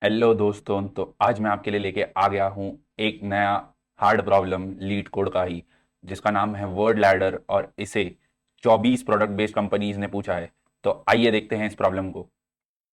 Hello दोस्तों। तो आज मैं आपके लिए लेके आ गया हूँ एक नया हार्ड प्रॉब्लम लीड कोड का ही, जिसका नाम है वर्ड लैडर और इसे 24 प्रोडक्ट बेस्ड कंपनीज ने पूछा है। तो आइए देखते हैं इस प्रॉब्लम को।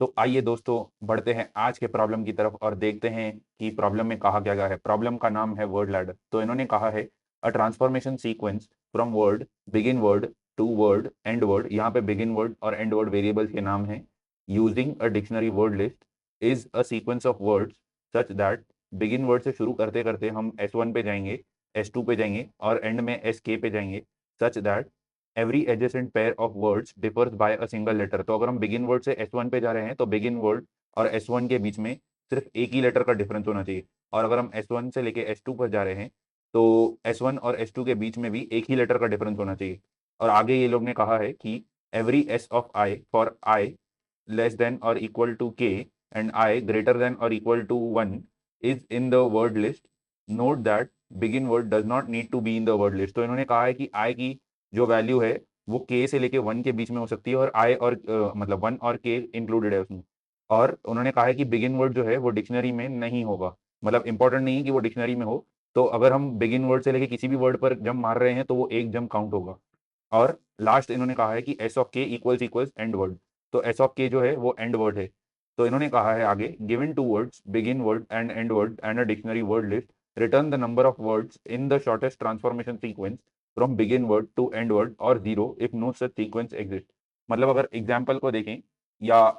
तो आइए दोस्तों, बढ़ते हैं आज के प्रॉब्लम की तरफ और देखते हैं कि प्रॉब्लम में कहा क्या गया है। प्रॉब्लम का नाम है वर्ड लैडर। तो इन्होंने कहा है a transformation sequence from word begin word to word end word. यहाँ पे बिगिन वर्ड और एंड वर्ड वेरिएबल्स के नाम हैं। Using a dictionary word list is a sequence of words such that begin word से शुरू करते करते हम S1 पे जाएंगे, S2 पे जाएंगे और एंड में SK पे जाएंगे। Such that every adjacent pair of words differs by a single letter. तो अगर हम बिगिन वर्ड से S1 पे जा रहे हैं तो बिगिन वर्ड और S1 के बीच में सिर्फ एक ही लेटर का डिफरेंस होना चाहिए। और अगर हम S1 से लेके S2 पर जा रहे हैं तो S1 और S2 के बीच में भी एक ही लेटर का डिफरेंस होना चाहिए। और आगे ये लोग ने कहा है कि every S of I for I less than और equal to K and I greater than और equal to 1 is in the word list. Note that begin word does not need to be in the word list. तो इन्होंने कहा है कि I की जो value है वो K से लेके 1 के बीच में हो सकती है और I और मतलब 1 और K इंक्लूडेड है उसमें। और उन्होंने कहा है कि बिगिन वर्ड जो है वो डिक्शनरी में नहीं होगा, मतलब इंपॉर्टेंट नहीं है कि वो डिक्शनरी में हो। तो अगर हम बिगिन वर्ड से लेके किसी भी वर्ड पर जंप मार रहे हैं तो वो एक जंप काउंट होगा। और लास्ट इन्होंने कहा है कि एस ऑफ के इक्वल्स इक्वल्स एंड वर्ड। तो एस ऑफ के जो है वो एंड वर्ड है। तो इन्होंने कहा है आगे, given two words begin word and end word and a dictionary word list, return the number of words in the shortest transformation sequence from begin word to end word और zero if no such sequence exist. मतलब अगर example को देखें या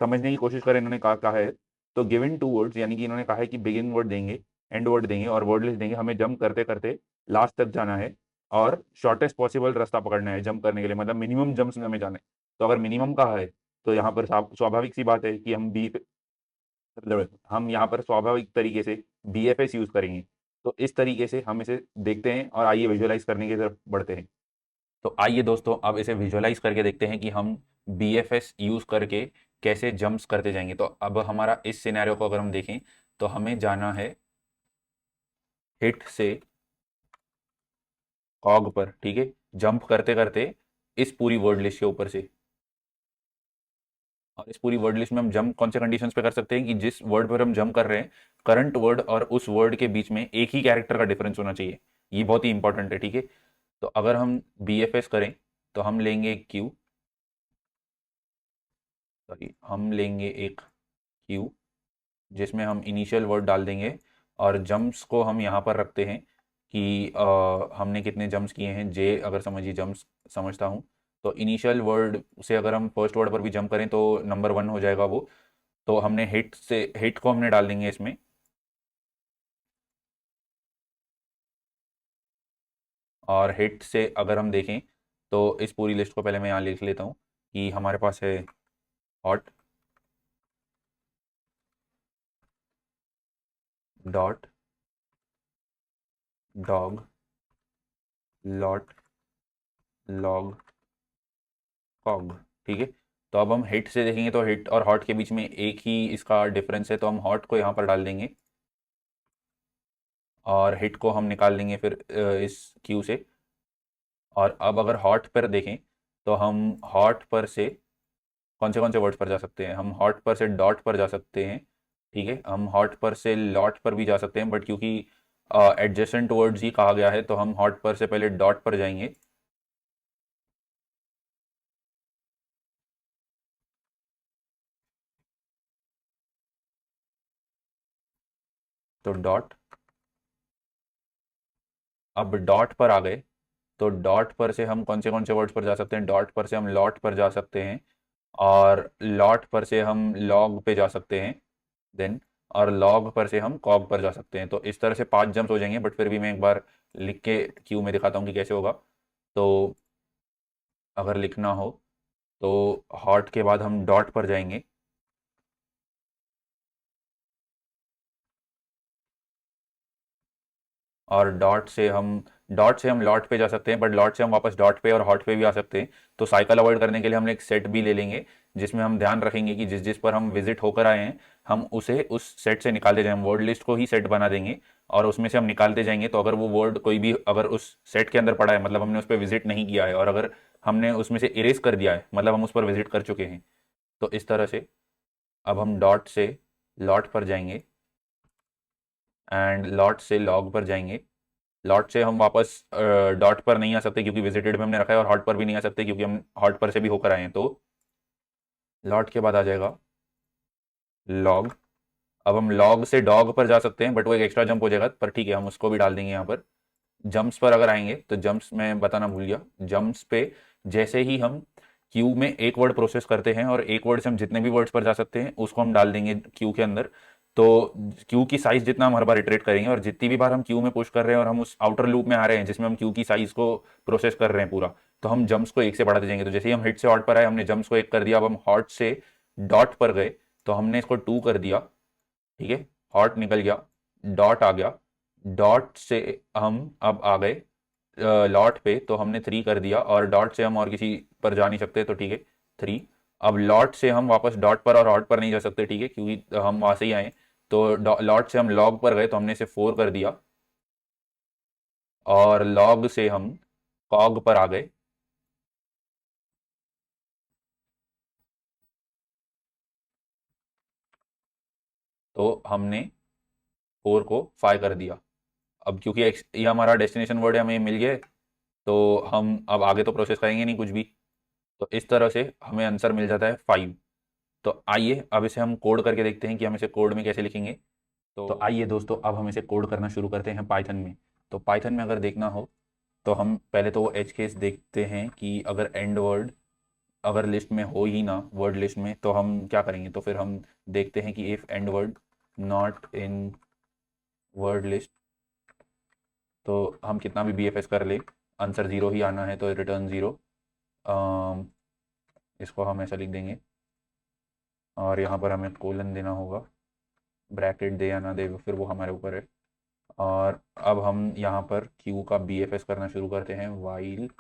समझने की कोशिश करें, इन्होंने कहा है तो गिवन टू वर्ड्स यानी कि इन्होंने कहा है कि बिगिन वर्ड देंगे, एंड वर्ड देंगे और वर्ड लिस्ट देंगे, हमें जंप करते करते लास्ट तक जाना है और शॉर्टेस्ट पॉसिबल रास्ता पकड़ना है जंप करने के लिए, मतलब मिनिमम जंप्स में हमें जाना है। तो अगर मिनिमम कहा है तो यहाँ पर स्वाभाविक सी बात है कि हम यहाँ पर स्वाभाविक तरीके से BFS यूज करेंगे। तो इस तरीके से हम इसे देखते हैं और आइए विजुअलाइज करने की तरफ बढ़ते हैं। तो आइए दोस्तों, अब इसे विजुअलाइज करके देखते हैं कि हम BFS यूज करके कैसे जंप्स करते जाएंगे। तो अब हमारा इस सिनेरियो को अगर हम देखें तो हमें जाना है हिट से कॉग पर, ठीक है, जंप करते करते इस पूरी वर्ड लिस्ट के ऊपर से। और इस पूरी वर्ड लिस्ट में हम जंप कौन से कंडीशंस पे कर सकते हैं कि जिस वर्ड पर हम जंप कर रहे हैं करंट वर्ड और उस वर्ड के बीच में एक ही कैरेक्टर का डिफरेंस होना चाहिए। ये बहुत ही इंपॉर्टेंट है, ठीक है। तो अगर हम BFS करें तो हम लेंगे क्यू, सॉरी हम लेंगे एक क्यू जिसमें हम इनिशियल वर्ड डाल देंगे और जंप्स को हम यहाँ पर रखते हैं कि हमने कितने जंप्स किए हैं। जे अगर समझिए जंप्स समझता हूँ तो इनिशियल वर्ड से अगर हम फर्स्ट वर्ड पर भी जंप करें तो नंबर 1 हो जाएगा वो। तो हमने हिट से हिट को हमने डाल देंगे इसमें। और हिट से अगर हम देखें तो इस पूरी लिस्ट को पहले मैं यहाँ लिख लेता हूँ कि हमारे पास है hot dot dog lot log कॉग, ठीक है। तो अब हम हिट से देखेंगे तो हिट और हॉट के बीच में एक ही इसका डिफरेंस है, तो हम हॉट को यहाँ पर डाल देंगे और हिट को हम निकाल देंगे फिर इस क्यू से। और अब अगर हॉट पर देखें तो हम हॉट पर से कौन से वर्ड पर जा सकते हैं। हम हॉट पर से डॉट पर जा सकते हैं, ठीक है। हम हॉट पर से लॉट पर भी जा सकते हैं, बट क्योंकि एडजेसेंट वर्ड्स ही कहा गया है तो हम हॉट पर से पहले डॉट पर जाएंगे। तो डॉट, अब डॉट पर आ गए तो डॉट पर से हम कौन से वर्ड्स पर जा सकते हैं। डॉट पर से हम लॉट पर जा सकते हैं और लॉट पर से हम लॉग पे जा सकते हैं देन, और लॉग पर से हम कॉग पर जा सकते हैं। तो इस तरह से 5 जंप्स हो जाएंगे, बट फिर भी मैं एक बार लिख के क्यू में दिखाता हूँ कि कैसे होगा। तो अगर लिखना हो तो हॉट के बाद हम डॉट पर जाएंगे और डॉट से हम लॉट पे जा सकते हैं, बट लॉट से हम वापस डॉट पे और हॉट पे भी आ सकते हैं। तो साइकिल अवॉइड करने के लिए हम एक सेट भी ले लेंगे जिसमें हम ध्यान रखेंगे कि जिस जिस पर हम विजिट होकर आए हैं हम उसे उस सेट से निकालते जाएं। हम वर्ड लिस्ट को ही सेट बना देंगे और उसमें से हम निकालते जाएंगे। तो अगर वो वर्ड कोई भी अगर उस सेट के अंदर पड़ा है, मतलब हमने उस पर विजिट नहीं किया है, और अगर हमने उसमें से इरेज कर दिया है मतलब हम उस पर विजिट कर चुके हैं। तो इस तरह से अब हम डॉट से लॉट पर जाएंगे एंड लॉट से लॉग पर जाएंगे। लॉट से हम वापस डॉट पर नहीं आ सकते क्योंकि विजिटेड में हमने रखा है, और हॉट पर भी नहीं आ सकते क्योंकि हम हॉट पर से भी होकर आए हैं। तो लॉट के बाद आ जाएगा लॉग। अब हम लॉग से डॉग पर जा सकते हैं, बट वो एक एक्स्ट्रा जंप हो जाएगा, पर ठीक है हम उसको भी डाल देंगे यहाँ पर। जंप्स पर अगर आएंगे तो जंप्स में बताना भूल गया, जंप्स पे जैसे ही हम क्यू में एक वर्ड प्रोसेस करते हैं और एक वर्ड से हम जितने भी वर्ड्स पर जा सकते हैं उसको हम डाल देंगे क्यू के अंदर। तो क्यू की साइज जितना हम हर बार इटरेट करेंगे, और जितनी भी बार हम क्यू में पुश कर रहे हैं और हम उस आउटर लूप में आ रहे हैं जिसमें हम क्यू की साइज को प्रोसेस कर रहे हैं पूरा, तो हम जंप्स को एक से बढ़ाते जाएंगे। तो जैसे ही हम हिट से हॉट पर आए हमने जंप्स को एक कर दिया, अब हम हॉट से डॉट पर गए तो हमने इसको 2 कर दिया। ठीक है, हॉट निकल गया, डॉट आ गया, डॉट से हम अब आ गए लॉट पे तो हमने 3 कर दिया, और डॉट से हम और किसी पर जा नहीं सकते तो ठीक है 3। अब लॉट से हम वापस डॉट पर और हॉट पर नहीं जा सकते, ठीक है, क्योंकि हम वहां से ही आए। तो लॉट से हम लॉग पर गए तो हमने इसे 4 कर दिया, और लॉग से हम कॉग पर आ गए तो हमने 4 को 5 कर दिया। अब क्योंकि ये हमारा डेस्टिनेशन वर्ड है, हमें मिल गए, तो हम अब आगे तो प्रोसेस करेंगे नहीं कुछ भी। तो इस तरह से हमें आंसर मिल जाता है 5। तो आइए अब इसे हम कोड करके देखते हैं कि हम इसे कोड में कैसे लिखेंगे। तो आइए दोस्तों अब हम इसे कोड करना शुरू करते हैं पाइथन में। तो पाइथन में अगर देखना हो तो हम पहले तो वो एज केस देखते हैं कि अगर एंड वर्ड अगर लिस्ट में हो ही ना, वर्ड लिस्ट में, तो हम क्या करेंगे। तो फिर हम देखते हैं कि if and word not in word list, तो हम कितना भी BFS कर ले आंसर ज़ीरो ही आना है, तो रिटर्न ज़ीरो। इसको हम ऐसा लिख देंगे, और यहाँ पर हमें कोलन देना होगा, ब्रैकेट दे या ना दे फिर वो हमारे ऊपर है। और अब हम यहाँ पर क्यू का BFS करना शुरू करते हैं, वाइल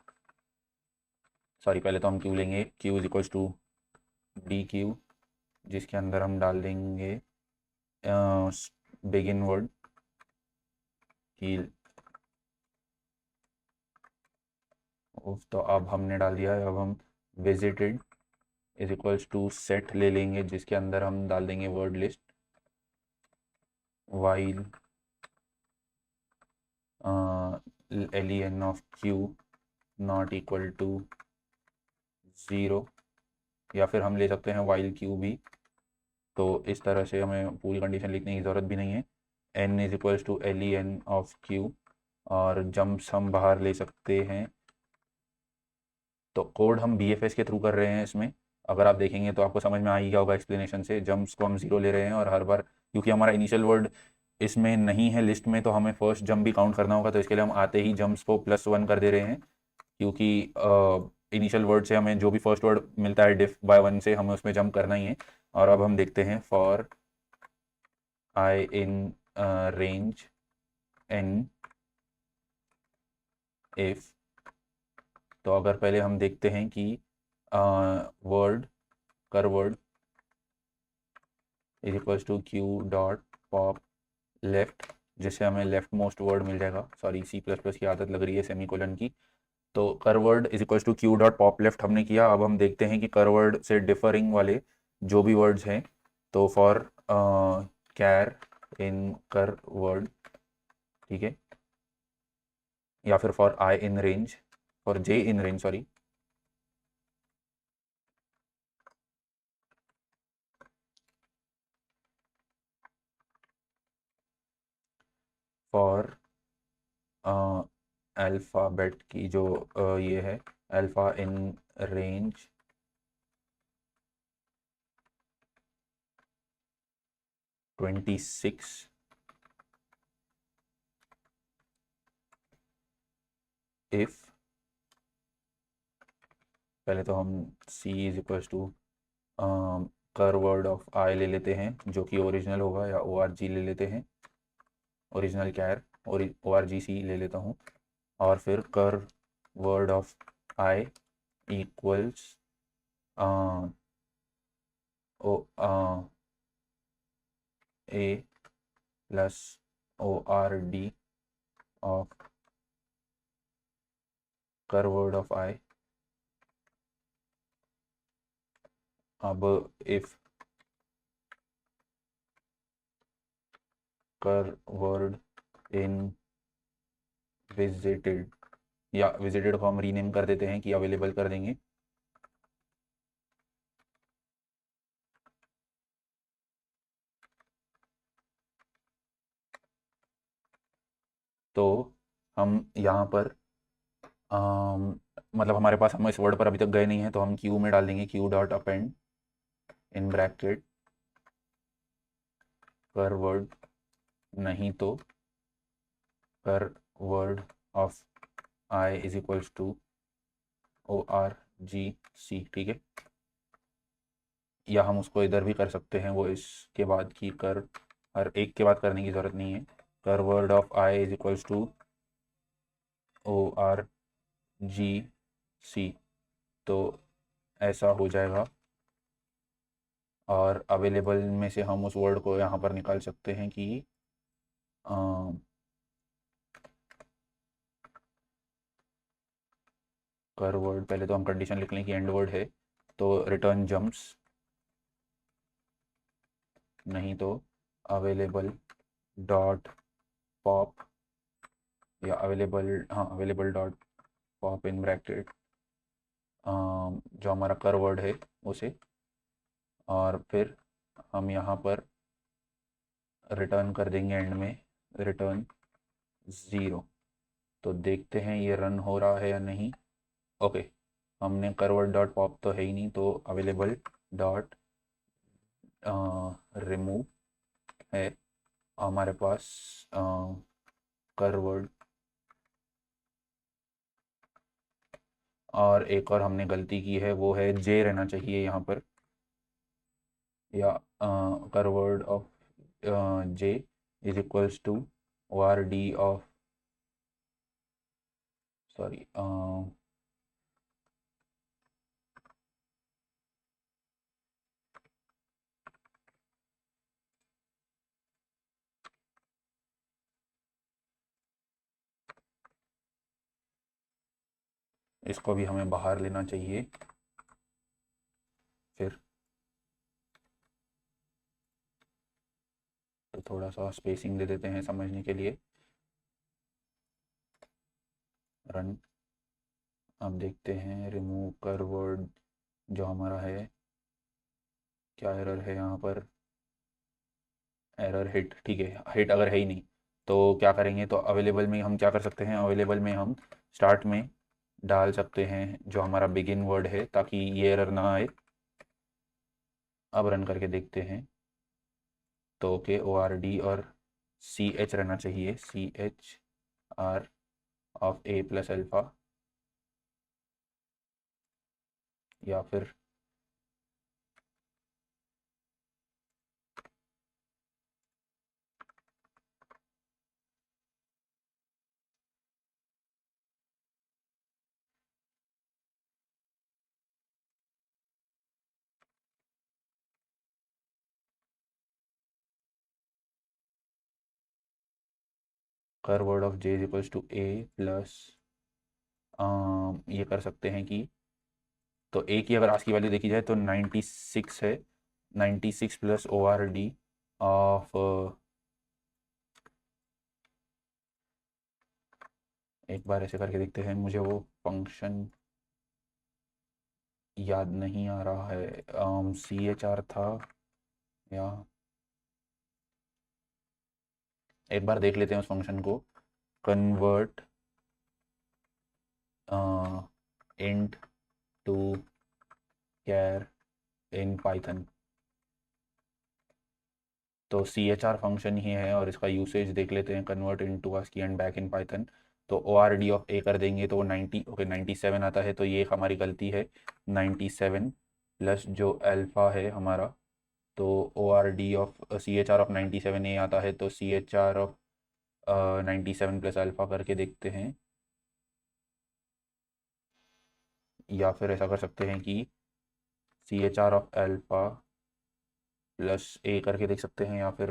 सॉरी पहले तो हम क्यू लेंगे, Q is equals to D Q, जिसके अंदर हम डाल देंगे बिगिन वर्ड की। तो अब हमने डाल दिया है। अब हम visited is equals to set ले लेंगे, जिसके अंदर हम डाल देंगे word list, while len of Q not equal to zero, या फिर हम ले सकते हैं वाइल क्यू भी। तो इस तरह से हमें पूरी कंडीशन लिखने की ज़रूरत भी नहीं है। n is equals to len of Q, और जंप्स हम बाहर ले सकते हैं। तो कोड हम BFS के थ्रू कर रहे हैं इसमें, अगर आप देखेंगे तो आपको समझ में आ ही गया होगा एक्सप्लेनेशन से। जंप्स को हम ज़ीरो ले रहे हैं, और हर बार क्योंकि हमारा इनिशियल वर्ड इसमें नहीं है लिस्ट में, तो हमें फर्स्ट जंप भी काउंट करना होगा। तो इसके लिए हम आते ही जंप्स को +1 कर दे रहे हैं, क्योंकि इनिशियल वर्ड से हमें जो भी फर्स्ट वर्ड मिलता है डिफ बाय 1 से हमें उसमें जंप करना ही है। और अब हम देखते हैं for I in range n if. तो अगर पहले हम देखते हैं कि word cur word is equals to Q dot pop left, जिससे हमें लेफ्ट मोस्ट वर्ड मिल जाएगा। सॉरी C++ की आदत लग रही है सेमीकोलन की। तो cur word is equals to Q dot pop left हमने किया। अब हम देखते हैं कि कर वर्ड से डिफरिंग वाले जो भी वर्ड्स हैं, तो फॉर कैर इन कर वर्ड, ठीक है, या फिर for I in range, for J in range sorry, for alphabet की जो ये है अल्फ़ा इन रेंज 26, इफ़ पहले तो हम C इज इक्वल्स टू कर वर्ड ऑफ आई ले लेते हैं जो कि ओरिजिनल होगा, या ORG ले लेते हैं, ओरिजिनल कैर, और ORGC ले लेता हूँ। और फिर cur word of I equals O A plus ORD of cur word of I. अब if cur word in visited, या विजिटेड को हम रीनेम कर देते हैं कि अवेलेबल कर देंगे। तो हम यहाँ पर मतलब हमारे पास, हम इस वर्ड पर अभी तक गए नहीं हैं, तो हम क्यू में डाल देंगे Q dot append in bracket cur word, नहीं तो cur word of I is equals to ORGC, ठीक है। या हम उसको इधर भी कर सकते हैं, वो इसके बाद की कर, हर एक के बाद करने की ज़रूरत नहीं है। Cur word of I is equals to ORGC, तो ऐसा हो जाएगा। और अवेलेबल में से हम उस वर्ड को यहाँ पर निकाल सकते हैं कि कर वर्ड, पहले तो हम कंडीशन लिख लें कि एंड वर्ड है, तो रिटर्न जम्प्स, नहीं तो अवेलेबल डॉट पॉप, या अवेलेबल, हाँ available dot pop in bracket जो हमारा कर वर्ड है उसे, और फिर हम यहाँ पर रिटर्न कर देंगे एंड में रिटर्न 0। तो देखते हैं ये रन हो रहा है या नहीं। ओके, हमने कर वर्ड डॉट पॉप तो है ही नहीं, तो अवेलेबल डॉट रिमूव है हमारे पास कर वर्ड। और एक और हमने गलती की है, वो है जे रहना चाहिए यहाँ पर, या cur word of J is equals to ORD of, sorry, इसको भी हमें बाहर लेना चाहिए। फिर तो थोड़ा सा स्पेसिंग दे देते हैं समझने के लिए। रन, अब देखते हैं रिमूव कर वर्ड जो हमारा है, क्या एरर है यहाँ पर। एरर हिट, ठीक है, हिट अगर है ही नहीं तो क्या करेंगे, तो अवेलेबल में हम क्या कर सकते हैं, अवेलेबल में हम स्टार्ट में डाल सकते हैं जो हमारा बिगिन वर्ड है, ताकि ये एरर ना आए। अब रन करके देखते हैं, तो ओके, ORD और CH रहना चाहिए, CHR of A plus alpha, या फिर cur word of J is equals to A plus, ये कर सकते हैं कि, तो ए की अगर आज की वैल्यू देखी जाए तो 96 है, 96 प्लस ORD ऑफ, एक बार ऐसे करके देखते हैं, मुझे वो फंक्शन याद नहीं आ रहा है, CHR था, या एक बार देख लेते हैं उस फंक्शन को। Convert int to char in Python, तो CHR फंक्शन ही है, और इसका यूसेज देख लेते हैं, convert in to ASCII and back in Python. तो ORD ऑफ A कर देंगे तो वो 90, ओके 97 आता है, तो ये एक हमारी गलती है। 97 प्लस जो अल्फ़ा है हमारा, तो ORD of CHR of 97 A आता है, तो CHR ऑफ 97 प्लस अल्फ़ा करके देखते हैं। या फिर ऐसा कर सकते हैं कि CHR of alpha plus A करके देख सकते हैं, या फिर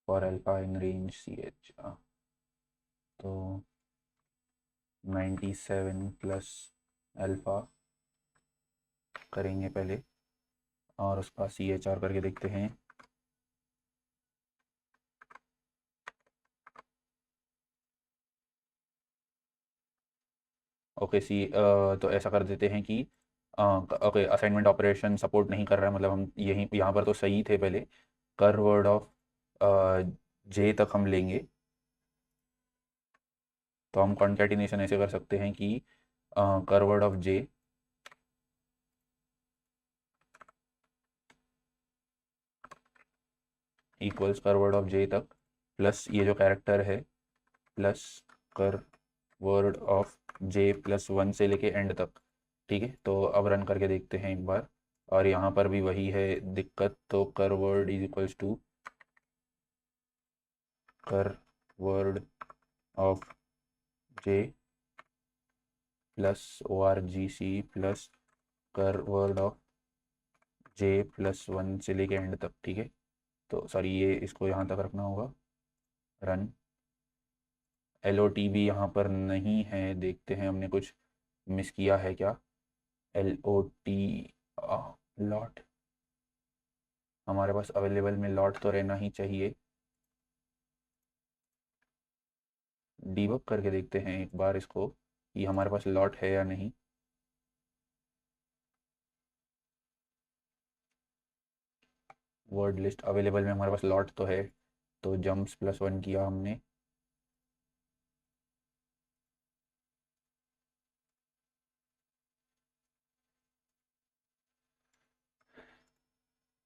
for alpha in range CH, तो 97 प्लस अल्फ़ा करेंगे पहले, और उसका CHR करके देखते हैं। ओके तो ऐसा कर देते हैं कि ओके असाइनमेंट ऑपरेशन सपोर्ट नहीं कर रहा है, मतलब हम यहीं यहाँ पर तो सही थे पहले। कर वर्ड ऑफ जे तक हम लेंगे, तो हम कॉन्कैटिनेशन ऐसे कर सकते हैं कि कर वर्ड ऑफ जे इक्वल्स कर वर्ड ऑफ जे तक प्लस ये जो कैरेक्टर है प्लस कर वर्ड ऑफ जे प्लस 1 से लेके एंड तक। ठीक है, तो अब रन करके देखते हैं एक बार, और यहाँ पर भी वही है दिक्कत। तो cur word is equals to कर word of J plus ORGC plus कर वर्ड ऑफ जे प्लस 1 से लेके एंड तक। ठीक है, तो सॉरी ये इसको यहाँ तक रखना होगा। रन। LOT भी यहाँ पर नहीं है, देखते हैं हमने कुछ मिस किया है क्या। LOT लॉट हमारे पास अवेलेबल में लॉट तो रहना ही चाहिए। डीबग करके देखते हैं एक बार इसको कि हमारे पास लॉट है या नहीं। वर्ड लिस्ट अवेलेबल में हमारे पास लॉट तो है, तो जम्प्स प्लस 1 किया हमने।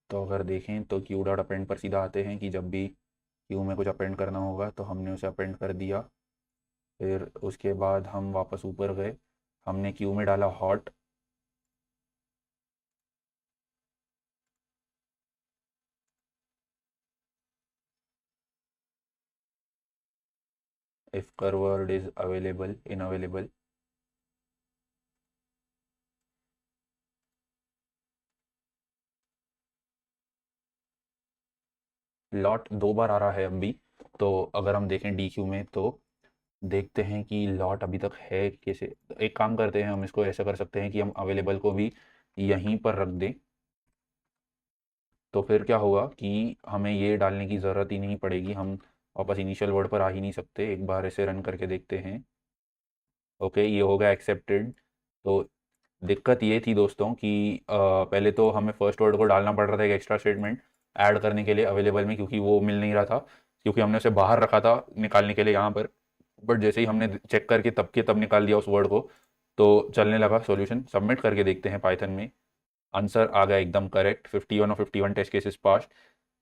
तो अगर देखें तो क्यू डॉट अपेंड पर सीधा आते हैं कि जब भी क्यू में कुछ अपेंड करना होगा तो हमने उसे अपेंड कर दिया। फिर उसके बाद हम वापस ऊपर गए, हमने क्यू में डाला hot. If cur word is available in available. Lot 2 बार आ रहा है अब भी, तो अगर हम देखें DQ में तो देखते हैं कि लॉट अभी तक है कैसे। एक काम करते हैं, हम इसको ऐसा कर सकते हैं कि हम अवेलेबल को भी यहीं पर रख दें, तो फिर क्या होगा कि हमें ये डालने की ज़रूरत ही नहीं पड़ेगी, हम वापस इनिशियल वर्ड पर आ ही नहीं सकते। एक बार इसे रन करके देखते हैं। ओके, ये हो गया एक्सेप्टेड। तो दिक्कत ये थी दोस्तों कि पहले तो हमें फर्स्ट वर्ड को डालना पड़ रहा था एक एक्स्ट्रा स्टेटमेंट ऐड करने के लिए अवेलेबल में, क्योंकि वो मिल नहीं रहा था, क्योंकि हमने उसे बाहर रखा था निकालने के लिए यहाँ पर। बट जैसे ही हमने चेक करके तब के तब निकाल दिया उस वर्ड को, तो चलने लगा सॉल्यूशन। सबमिट करके देखते हैं पाइथन में, आंसर आ गया एकदम करेक्ट, 51 और 51 टेस्ट केसेस पास।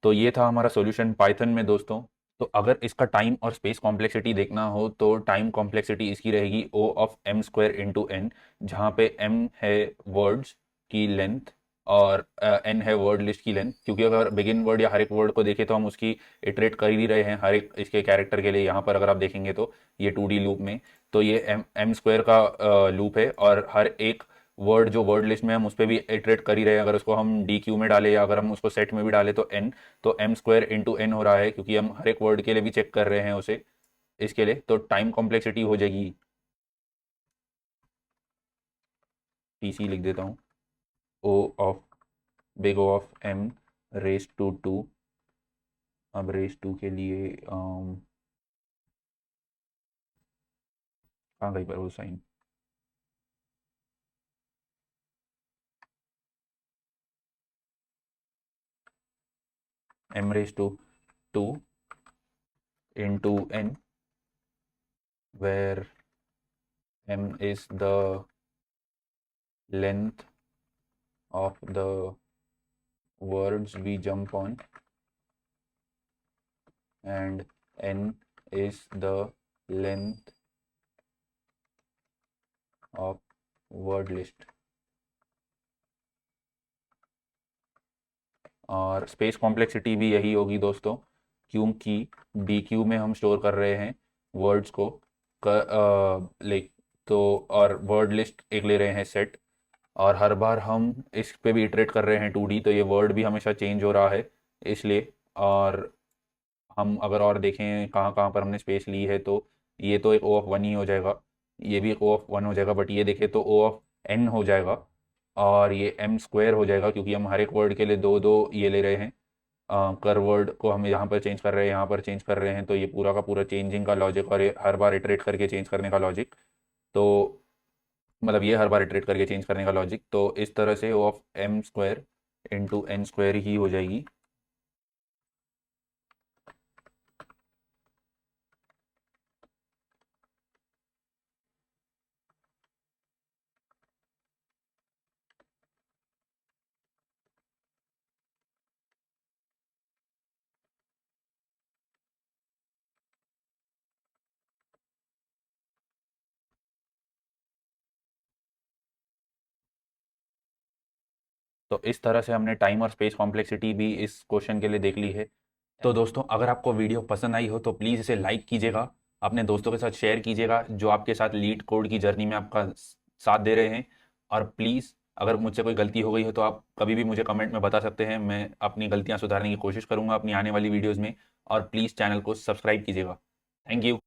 तो ये था हमारा सॉल्यूशन पाइथन में दोस्तों। तो अगर इसका टाइम और स्पेस कॉम्प्लेक्सिटी देखना हो तो टाइम कॉम्प्लेक्सिटी इसकी रहेगी O of M square into N, जहाँ पे M है वर्ड्स की लेंथ और N है वर्ड लिस्ट की लेंथ। क्योंकि अगर बिगिन वर्ड या हर एक वर्ड को देखें तो हम उसकी इटरेट कर ही रहे हैं हर एक इसके कैरेक्टर के लिए। यहाँ पर अगर आप देखेंगे तो ये 2D लूप में, तो ये M स्क्वायर का लूप है, और हर एक वर्ड जो वर्ड लिस्ट में हम उस पर भी इटरेट कर ही रहे हैं। अगर उसको हम DQ में डालें या अगर हम उसको सेट में भी डालें तो N, तो M स्क्वायर इंटू N हो रहा है, क्योंकि हम हर एक वर्ड के लिए भी चेक कर रहे हैं उसे। इसके लिए तो टाइम कॉम्प्लेक्सिटी हो जाएगी, TC लिख देता हूँ, O of big O of M raise to 2। अब रेस 2 के लिए कहाँ गई पर वो sign. M raise to 2 into N, where M is the length of the words we jump on and N is the length of word list। और space complexity भी यही होगी दोस्तों, क्योंकि DQ में हम स्टोर कर रहे हैं वर्ड्स को लाइक, तो और वर्ड लिस्ट एक ले रहे हैं सेट, और हर बार हम इस पे भी इटरेट कर रहे हैं 2D, तो ये वर्ड भी हमेशा चेंज हो रहा है इसलिए। और हम अगर और देखें कहाँ कहाँ पर हमने स्पेस ली है, तो ये तो एक O ऑफ 1 ही हो जाएगा, ये भी एक O ऑफ 1 हो जाएगा, बट ये देखें तो O ऑफ N हो जाएगा। और ये एम स्क्वायर हो जाएगा क्योंकि हम हर एक वर्ड के लिए दो दो ये ले रहे हैं। कर वर्ड को हम यहाँ पर चेंज कर रहे हैं, यहाँ पर चेंज कर रहे हैं, तो ये पूरा का पूरा चेंजिंग का लॉजिक और ये हर बार इटरेट करके चेंज करने का लॉजिक। तो मतलब ये हर बार इटरेट करके चेंज करने का लॉजिक, तो इस तरह से O of M square into N square ही हो जाएगी। तो इस तरह से हमने टाइम और स्पेस कॉम्प्लेक्सिटी भी इस क्वेश्चन के लिए देख ली है। तो दोस्तों, अगर आपको वीडियो पसंद आई हो तो प्लीज़ इसे लाइक कीजिएगा, अपने दोस्तों के साथ शेयर कीजिएगा जो आपके साथ लीड कोड की जर्नी में आपका साथ दे रहे हैं। और प्लीज़, अगर मुझसे कोई गलती हो गई हो तो आप कभी भी मुझे कमेंट में बता सकते हैं, मैं अपनी गलतियां सुधारने की कोशिश करूंगा अपनी आने वाली वीडियोज़ में। और प्लीज़ चैनल को सब्सक्राइब कीजिएगा। Thank you.